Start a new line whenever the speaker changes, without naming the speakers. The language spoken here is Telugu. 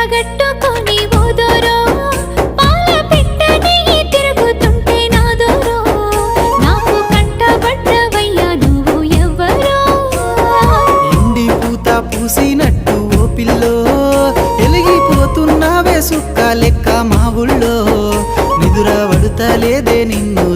కట్టగట్టుకొని ఓదోరో పాల పిట్టని తిరుగుతుంటే నాదోరో నాకు కంటబడ్డవయ్యా నువ్వు ఎవ్వరో
ఎండి పూత పూసినట్టు ఓ పిల్లో ఎలిగిపోతున్నావే సుక్క లెక్క మా ఊళ్ళో నిదుర పడుతలేదే నిన్ను